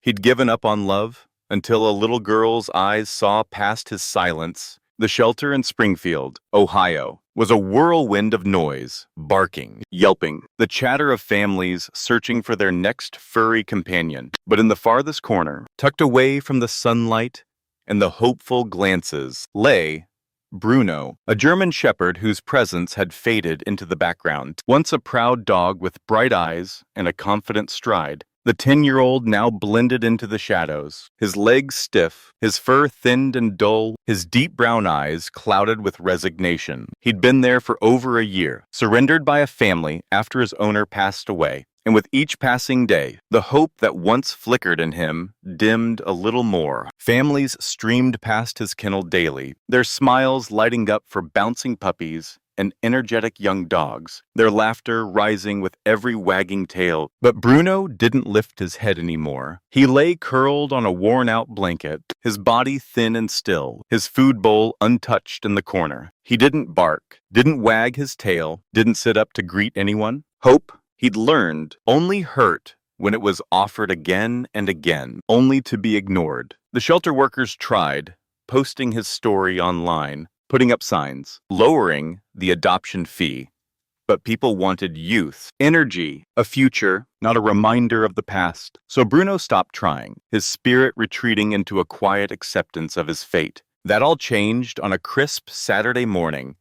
He'd given up on love until a little girl's eyes saw past his silence. The shelter in Springfield, Ohio, was a whirlwind of noise, barking, yelping, the chatter of families searching for their next furry companion. But in the farthest corner, tucked away from the sunlight and the hopeful glances, lay Bruno, a German shepherd whose presence had faded into the background. Once a proud dog with bright eyes and a confident stride, the 10-year-old now blended into the shadows, his legs stiff, his fur thinned and dull, his deep brown eyes clouded with resignation. He'd been there for over a year, surrendered by a family after his owner passed away. And with each passing day, the hope that once flickered in him dimmed a little more. Families streamed past his kennel daily, their smiles lighting up for bouncing puppies and energetic young dogs, their laughter rising with every wagging tail. But Bruno didn't lift his head anymore. He lay curled on a worn-out blanket, his body thin and still, his food bowl untouched in the corner. He didn't bark, didn't wag his tail, didn't sit up to greet anyone. Hope, he'd learned, only hurt when it was offered again and again, only to be ignored. The shelter workers tried, posting his story online, putting up signs, lowering the adoption fee. But people wanted youth, energy, a future, not a reminder of the past. So Bruno stopped trying, his spirit retreating into a quiet acceptance of his fate. That all changed on a crisp Saturday morning,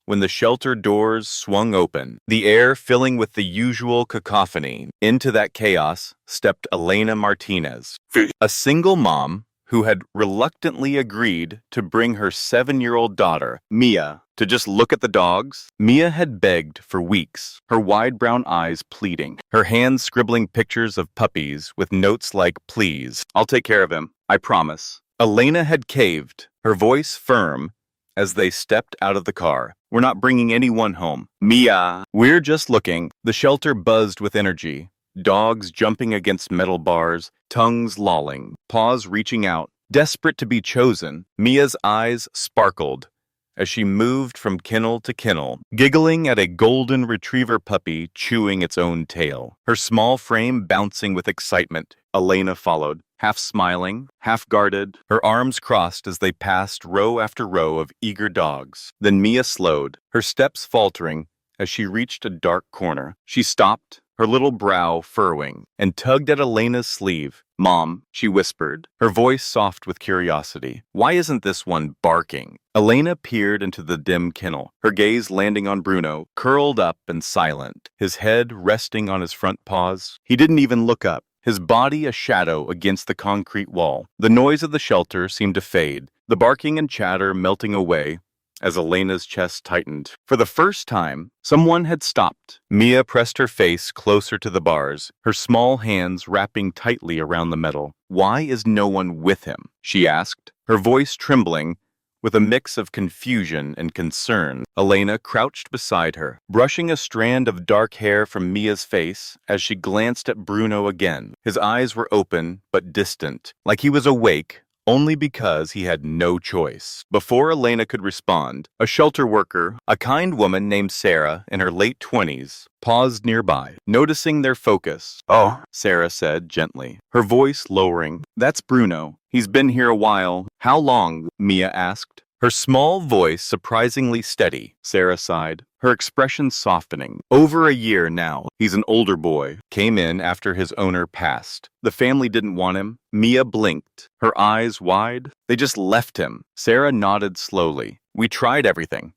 when the shelter doors swung open, the air filling with the usual cacophony. Into that chaos stepped Elena Martinez, a single mom who had reluctantly agreed to bring her 7-year-old daughter, Mia, to just look at the dogs. Mia had begged for weeks, her wide brown eyes pleading, her hands scribbling pictures of puppies with notes like, "Please, I'll take care of him, I promise." Elena had caved, her voice firm, as they stepped out of the car. "We're not bringing anyone home. Mia, we're just looking." The shelter buzzed with energy. Dogs jumping against metal bars, tongues lolling, paws reaching out, desperate to be chosen. Mia's eyes sparkled as she moved from kennel to kennel, giggling at a golden retriever puppy chewing its own tail, her small frame bouncing with excitement. Elena followed, half smiling, half guarded, her arms crossed as they passed row after row of eager dogs. Then Mia slowed, her steps faltering as she reached a dark corner. She stopped, her little brow furrowing, and tugged at Elena's sleeve. "Mom," she whispered, her voice soft with curiosity. "Why isn't this one barking?" Elena peered into the dim kennel, her gaze landing on Bruno, curled up and silent, his head resting on his front paws. He didn't even look up, his body a shadow against the concrete wall. The noise of the shelter seemed to fade, the barking and chatter melting away as Elena's chest tightened. For the first time, someone had stopped. Mia pressed her face closer to the bars, her small hands wrapping tightly around the metal. "Why is no one with him?" she asked, her voice trembling with a mix of confusion and concern. Elena crouched beside her, brushing a strand of dark hair from Mia's face as she glanced at Bruno again. His eyes were open but distant, like he was awake only because he had no choice. Before Elena could respond, a shelter worker, a kind woman named Sarah in her late 20s, paused nearby, noticing their focus. "Oh," Sarah said gently, her voice lowering. "That's Bruno. He's been here a while." "How long?" Mia asked, her small voice surprisingly steady. Sarah sighed, her expression softening. "Over a year now. He's an older boy. Came in after his owner passed. The family didn't want him." Mia blinked, her eyes wide. "They just left him." Sarah nodded slowly. "We tried everything.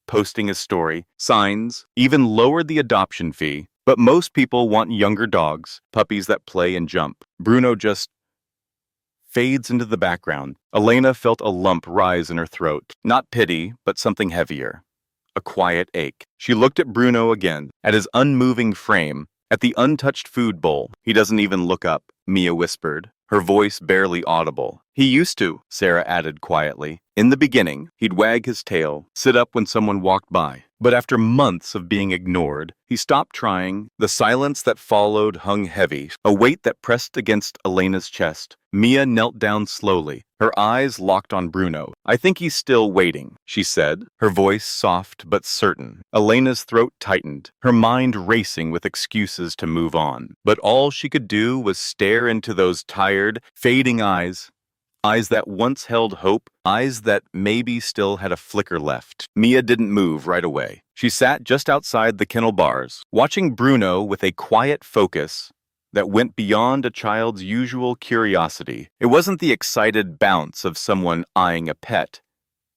Posting his story, signs, even lowered the adoption fee. But most people want younger dogs, puppies that play and jump. Bruno just fades into the background." Elena felt a lump rise in her throat. Not pity, but something heavier. A quiet ache. She looked at Bruno again, at his unmoving frame, at the untouched food bowl. "He doesn't even look up," Mia whispered, her voice barely audible. "He used to," Sarah added quietly. "In the beginning, he'd wag his tail, sit up when someone walked by. But after months of being ignored, he stopped trying." The silence that followed hung heavy, a weight that pressed against Elena's chest. Mia knelt down slowly, Her eyes locked on Bruno. "I think he's still waiting," she said, her voice soft but certain. Elena's throat tightened, her mind racing with excuses to move on. But all she could do was stare into those tired, fading eyes. Eyes that once held hope, eyes that maybe still had a flicker left. Mia didn't move right away. She sat just outside the kennel bars, watching Bruno with a quiet focus that went beyond a child's usual curiosity. It wasn't the excited bounce of someone eyeing a pet.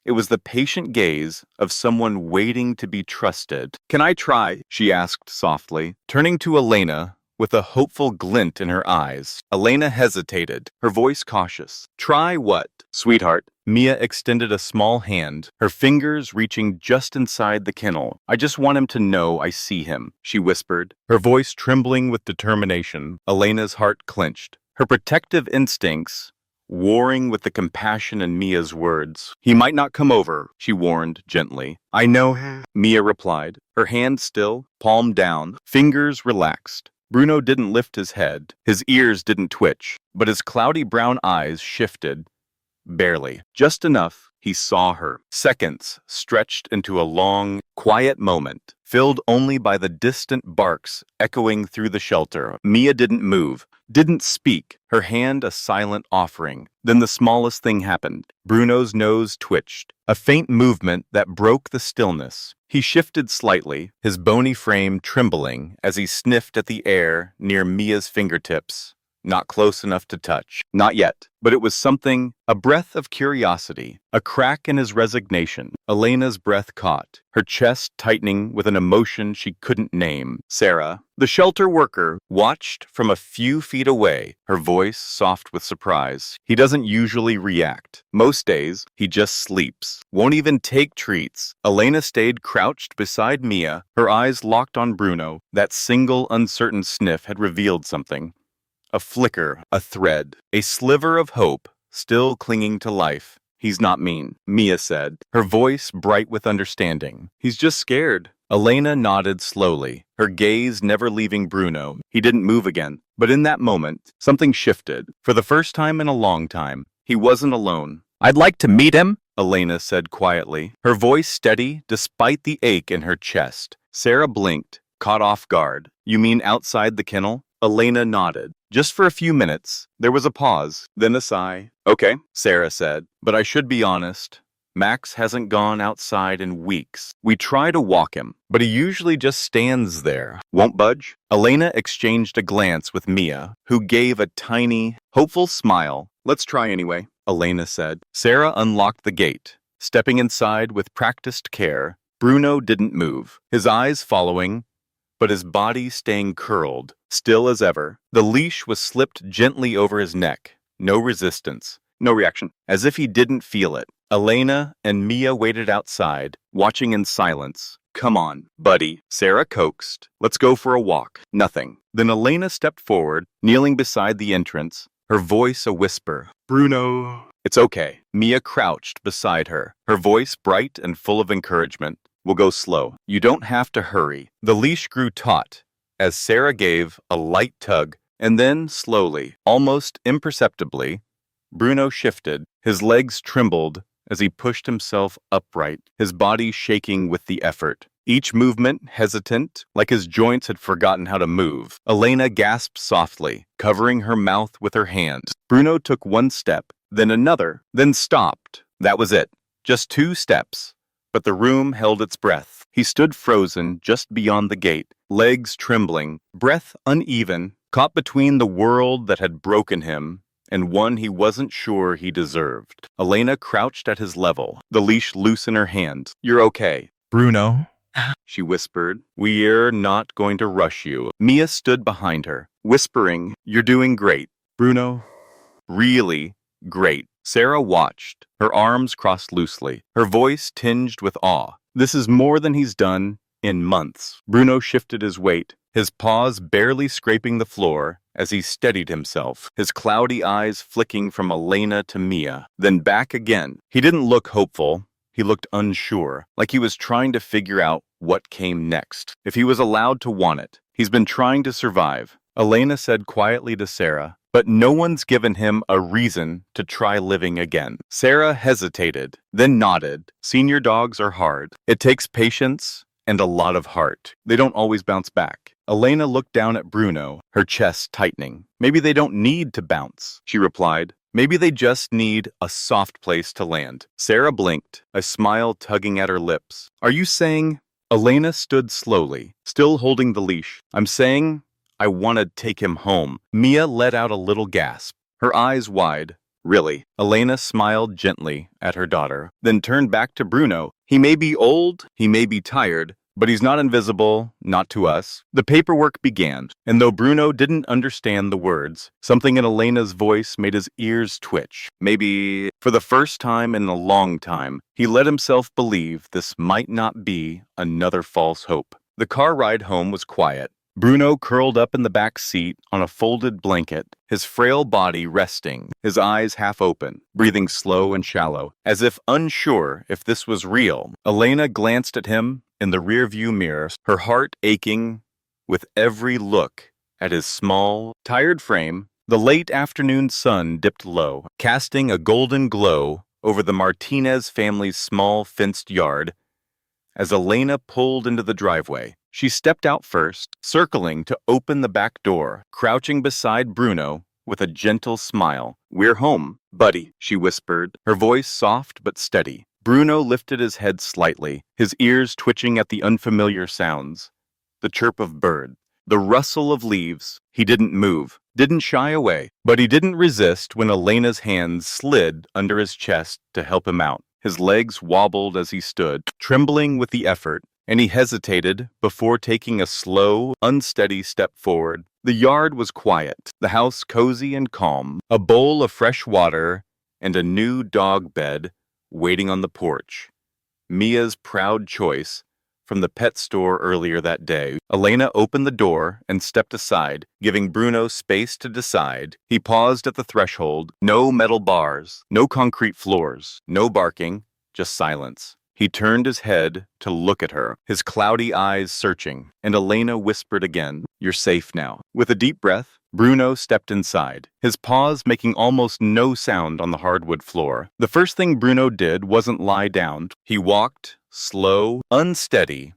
It was the patient gaze of someone waiting to be trusted. "Can I try?" she asked softly, turning to Elena with a hopeful glint in her eyes. Elena hesitated, her voice cautious. "Try what, sweetheart?" Mia extended a small hand, her fingers reaching just inside the kennel. "I just want him to know I see him," she whispered, her voice trembling with determination. Elena's heart clenched, her protective instincts warring with the compassion in Mia's words. "He might not come over," she warned gently. "I know," Mia replied, her hand still, palm down, fingers relaxed. Bruno didn't lift his head, his ears didn't twitch, but his cloudy brown eyes shifted. Barely. Just enough, he saw her. Seconds stretched into a long, quiet moment, filled only by the distant barks echoing through the shelter. Mia didn't move, didn't speak, her hand a silent offering. Then the smallest thing happened. Bruno's nose twitched, a faint movement that broke the stillness. He shifted slightly, his bony frame trembling as he sniffed at the air near Mia's fingertips. Not close enough to touch. Not yet. But it was something, a breath of curiosity, a crack in his resignation. Elena's breath caught, her chest tightening with an emotion she couldn't name. Sarah, the shelter worker, watched from a few feet away, her voice soft with surprise. "He doesn't usually react. Most days, he just sleeps. Won't even take treats." Elena stayed crouched beside Mia, her eyes locked on Bruno. That single uncertain sniff had revealed something. A flicker, a thread, a sliver of hope, still clinging to life. "He's not mean," Mia said, her voice bright with understanding. "He's just scared." Elena nodded slowly, her gaze never leaving Bruno. He didn't move again, but in that moment, something shifted. For the first time in a long time, he wasn't alone. "I'd like to meet him," Elena said quietly, her voice steady despite the ache in her chest. Sarah blinked, caught off guard. "You mean outside the kennel?" Elena nodded. "Just for a few minutes." There was a pause, then a sigh. "Okay," Sarah said, "but I should be honest. Max hasn't gone outside in weeks. We try to walk him, but he usually just stands there. Won't budge." Elena exchanged a glance with Mia, who gave a tiny, hopeful smile. "Let's try anyway," Elena said. Sarah unlocked the gate, stepping inside with practiced care. Bruno didn't move, his eyes following, but his body staying curled, still as ever. The leash was slipped gently over his neck. No resistance, no reaction, as if he didn't feel it. Elena and Mia waited outside, watching in silence. "Come on, buddy," Sarah coaxed. "Let's go for a walk." Nothing. Then Elena stepped forward, kneeling beside the entrance, her voice a whisper. "Bruno." "It's okay." Mia crouched beside her, her voice bright and full of encouragement. "We'll go slow. You don't have to hurry." The leash grew taut as Sarah gave a light tug, and then slowly, almost imperceptibly, Bruno shifted. His legs trembled as he pushed himself upright, his body shaking with the effort. Each movement hesitant, like his joints had forgotten how to move. Elena gasped softly, covering her mouth with her hands. Bruno took one step, then another, then stopped. That was it. Just 2 steps. But the room held its breath. He stood frozen just beyond the gate, legs trembling, breath uneven, caught between the world that had broken him and one he wasn't sure he deserved. Elena crouched at his level, the leash loose in her hand. "You're okay, Bruno. she whispered. "We're not going to rush you." Mia stood behind her, whispering, "You're doing great, Bruno. Really great." Sarah watched, her arms crossed loosely, her voice tinged with awe. "This is more than he's done in months." Bruno shifted his weight, his paws barely scraping the floor as he steadied himself, his cloudy eyes flicking from Elena to Mia, then back again. He didn't look hopeful. He looked unsure, like he was trying to figure out what came next, if he was allowed to want it. "He's been trying to survive," Elena said quietly to Sarah, but no one's given him a reason to try living again. Sarah hesitated, then nodded. Senior dogs are hard. It takes patience and a lot of heart. They don't always bounce back. Elena looked down at Bruno, her chest tightening. Maybe they don't need to bounce, she replied. Maybe they just need a soft place to land. Sarah blinked, a smile tugging at her lips. Are you saying? Elena stood slowly, still holding the leash. I'm saying I want to take him home. Mia let out a little gasp, her eyes wide. Really? Elena smiled gently at her daughter, then turned back to Bruno. He may be old, he may be tired, but he's not invisible, not to us. The paperwork began, and though Bruno didn't understand the words, something in Elena's voice made his ears twitch. Maybe, for the first time in a long time, he let himself believe this might not be another false hope. The car ride home was quiet. Bruno curled up in the back seat on a folded blanket, his frail body resting, his eyes half open, breathing slow and shallow, as if unsure if this was real. Elena glanced at him in the rearview mirror, her heart aching with every look at his small, tired frame. The late afternoon sun dipped low, casting a golden glow over the Martinez family's small fenced yard. As Elena pulled into the driveway, she stepped out first, circling to open the back door, crouching beside Bruno with a gentle smile. We're home, buddy, she whispered, her voice soft but steady. Bruno lifted his head slightly, his ears twitching at the unfamiliar sounds. The chirp of birds, the rustle of leaves. He didn't move, didn't shy away, but he didn't resist when Elena's hands slid under his chest to help him out. His legs wobbled as he stood, trembling with the effort, and he hesitated before taking a slow, unsteady step forward. The yard was quiet, the house cozy and calm, a bowl of fresh water and a new dog bed waiting on the porch. Mia's proud choice from the pet store earlier that day. Elena opened the door and stepped aside, giving Bruno space to decide. He paused at the threshold. No metal bars, no concrete floors, no barking, just silence. He turned his head to look at her, his cloudy eyes searching, and Elena whispered again, "You're safe now." With a deep breath, Bruno stepped inside, his paws making almost no sound on the hardwood floor. The first thing Bruno did wasn't lie down. He walked, slow, unsteady,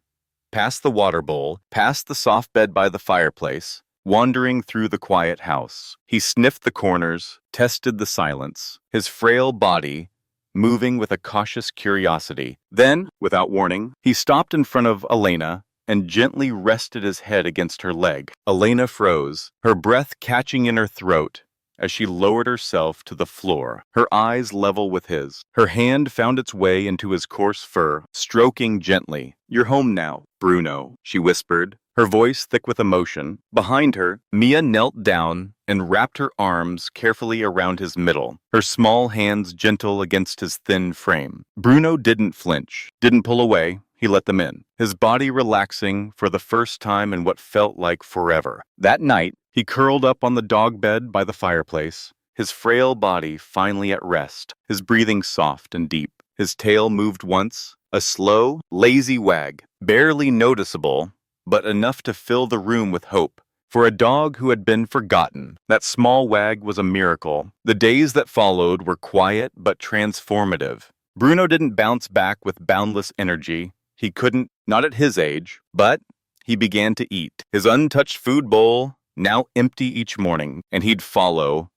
past the water bowl, past the soft bed by the fireplace, wandering through the quiet house. He sniffed the corners, tested the silence, his frail body moving with a cautious curiosity. Then, without warning, he stopped in front of Elena and gently rested his head against her leg. Elena froze, her breath catching in her throat as she lowered herself to the floor, her eyes level with his. Her hand found its way into his coarse fur, stroking gently. "You're home now, Bruno," she whispered, her voice thick with emotion. Behind her, Mia knelt down and wrapped her arms carefully around his middle, her small hands gentle against his thin frame. Bruno didn't flinch, didn't pull away. He let them in, his body relaxing for the first time in what felt like forever. That night, he curled up on the dog bed by the fireplace, his frail body finally at rest, his breathing soft and deep. His tail moved once, a slow, lazy wag, barely noticeable, but enough to fill the room with hope. For a dog who had been forgotten, that small wag was a miracle. The days that followed were quiet but transformative. Bruno didn't bounce back with boundless energy. He couldn't, not at his age, but he began to eat. His untouched food bowl, now empty each morning, and he'd follow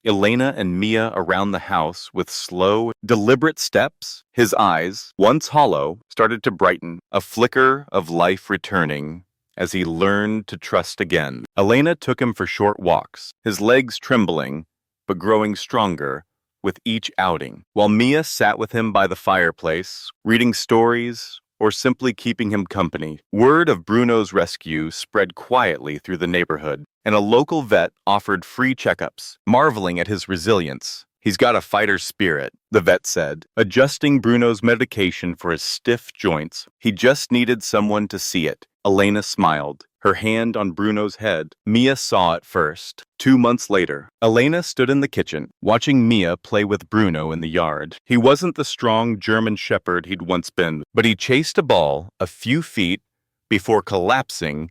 Elena and Mia around the house with slow, deliberate steps. His eyes, once hollow, started to brighten, a flicker of life returning as he learned to trust again. Elena took him for short walks, his legs trembling, but growing stronger with each outing, while Mia sat with him by the fireplace, reading stories or simply keeping him company. Word of Bruno's rescue spread quietly through the neighborhood, and a local vet offered free checkups, marveling at his resilience. "He's got a fighter spirit," the vet said, adjusting Bruno's medication for his stiff joints. He just needed someone to see it. Elena smiled, her hand on Bruno's head. Mia saw it first. 2 months later, Elena stood in the kitchen, watching Mia play with Bruno in the yard. He wasn't the strong German shepherd he'd once been, but he chased a ball a few feet before collapsing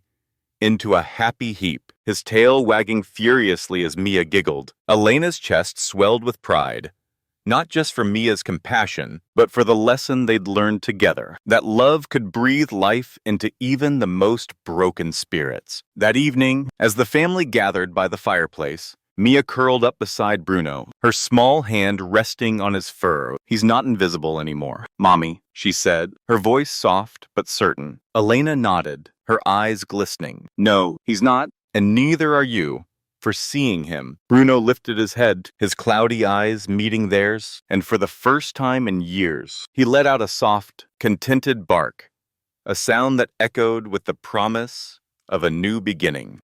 into a happy heap, his tail wagging furiously as Mia giggled. Elena's chest swelled with pride, not just for Mia's compassion, but for the lesson they'd learned together, that love could breathe life into even the most broken spirits. That evening, as the family gathered by the fireplace, Mia curled up beside Bruno, her small hand resting on his fur. He's not invisible anymore. Mommy, she said, her voice soft but certain. Elena nodded, her eyes glistening. No, he's not, and neither are you. For seeing him, Bruno lifted his head, his cloudy eyes meeting theirs, and for the first time in years, he let out a soft, contented bark, a sound that echoed with the promise of a new beginning.